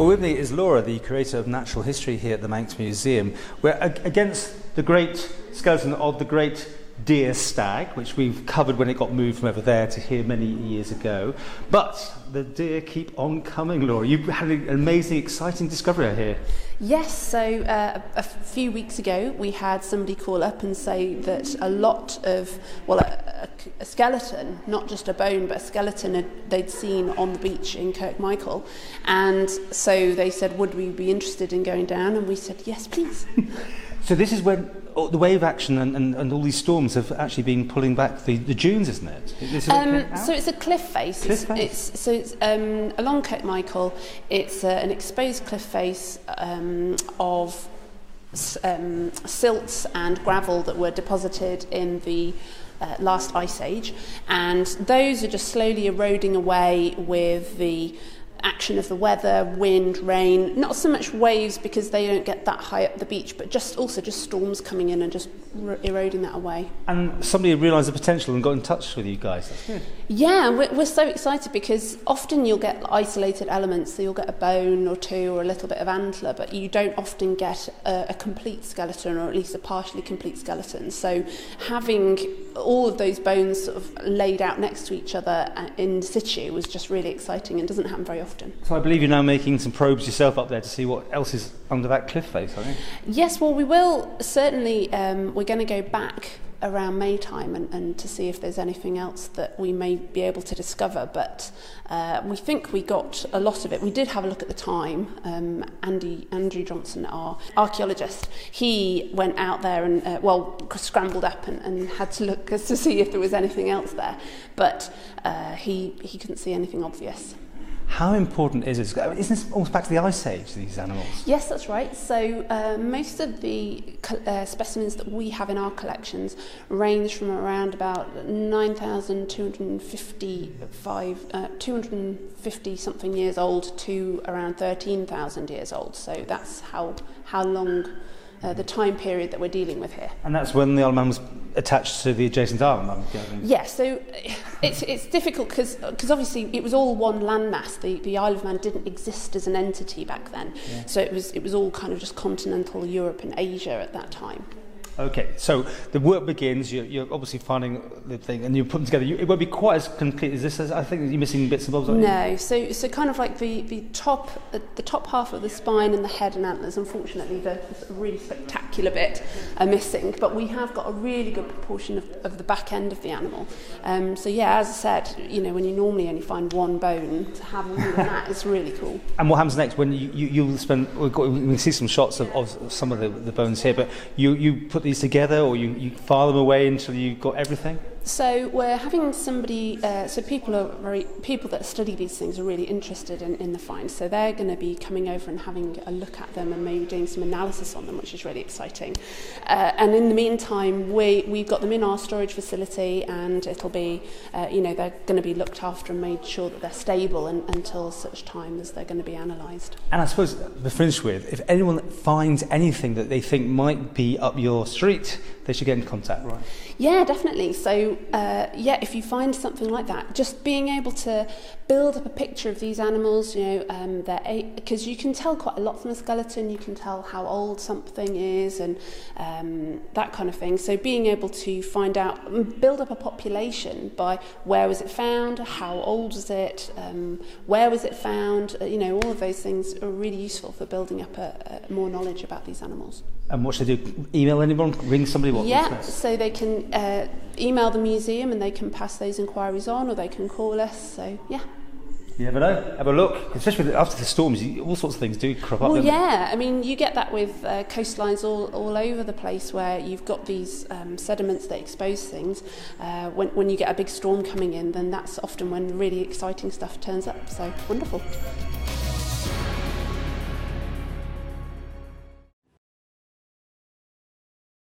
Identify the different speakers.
Speaker 1: Well, with me is Laura, the curator of natural history here at the Manx Museum. We're against the great skeleton of the great deer stag, which we've covered when it got moved from over there to here many years ago. But the deer keep on coming, Laura. You've had an amazing, exciting discovery here.
Speaker 2: Yes, so a few weeks ago we had somebody call up and say that a lot of, a skeleton, not just a bone, but a skeleton they'd seen on the beach in Kirk Michael. And so they said, would we be interested in going down? And we said, yes, please.
Speaker 1: So this is when the wave action and all these storms have actually been pulling back the dunes, isn't it?
Speaker 2: So it's a cliff face. It's along Kirk Michael. It's an exposed cliff face of silts and gravel that were deposited in the last ice age, and those are just slowly eroding away with the action of the weather, wind, rain, not so much waves because they don't get that high up the beach, but just storms coming in and just eroding that away. And
Speaker 1: somebody realised the potential and got in touch with you guys. That's good.
Speaker 2: Yeah, we're so excited because often you'll get isolated elements, so you'll get a bone or two or a little bit of antler, but you don't often get a complete skeleton, or at least a partially complete skeleton. So having all of those bones sort of laid out next to each other in situ was just really exciting and doesn't happen very often.
Speaker 1: So I believe you're now making some probes yourself up there to see what else is under that cliff face, I think.
Speaker 2: Yes, well, we will certainly. We're going to go back around May time and to see if there's anything else that we may be able to discover, but we think we got a lot of it. We did have a look at the time. Andrew Johnson, our archaeologist, he went out there and scrambled up and had to look to see if there was anything else there, but he couldn't see anything obvious.
Speaker 1: How important is it? Isn't this almost back to the Ice Age, these animals?
Speaker 2: Yes, that's right. So most of the specimens that we have in our collections range from around about 250 something years old to around 13,000 years old. So that's how long the time period that we're dealing with here.
Speaker 1: And that's when the Isle of Man was attached to the adjacent island, I'm guessing.
Speaker 2: Yes, so it's difficult because obviously it was all one landmass. The Isle of Man didn't exist as an entity back then, yeah. So it was all kind of just continental Europe and Asia at that time.
Speaker 1: Okay, so the work begins. You're obviously finding the thing, and you're putting together. It won't be quite as complete as this. I think you're missing bits and bobs.
Speaker 2: No, so kind of like the top half of the spine and the head and antlers. Unfortunately, the really spectacular bit are missing. But we have got a really good proportion of the back end of the animal. So yeah, as I said, when you normally only find one bone, to have all of that is really cool.
Speaker 1: And what happens next when you'll spend? We can see some shots of some of the bones here, but you put these together, or you file them away until you've got everything?
Speaker 2: So we're having somebody, people that study these things are really interested in the finds, so they're going to be coming over and having a look at them and maybe doing some analysis on them, which is really exciting. And in the meantime, we've got them in our storage facility, and it'll be, they're going to be looked after and made sure that they're stable until such time as they're going to be analysed.
Speaker 1: And I suppose to finish with, if anyone finds anything that they think might be up your street, they should get in contact, right?
Speaker 2: Yeah, definitely. So, if you find something like that, just being able to build up a picture of these animals, because you can tell quite a lot from a skeleton. You can tell how old something is and that kind of thing. So being able to find out, build up a population by where was it found, how old was it, where was it found, all of those things are really useful for building up more knowledge about these animals.
Speaker 1: And what should they do? Email anyone? Ring somebody?
Speaker 2: So they can email the museum and they can pass those inquiries on, or they can call us. So yeah.
Speaker 1: You never know. Have a look, especially after the storms. All sorts of things do crop up.
Speaker 2: Well, yeah. I mean, you get that with coastlines all over the place, where you've got these sediments that expose things. When you get a big storm coming in, then that's often when really exciting stuff turns up. So wonderful.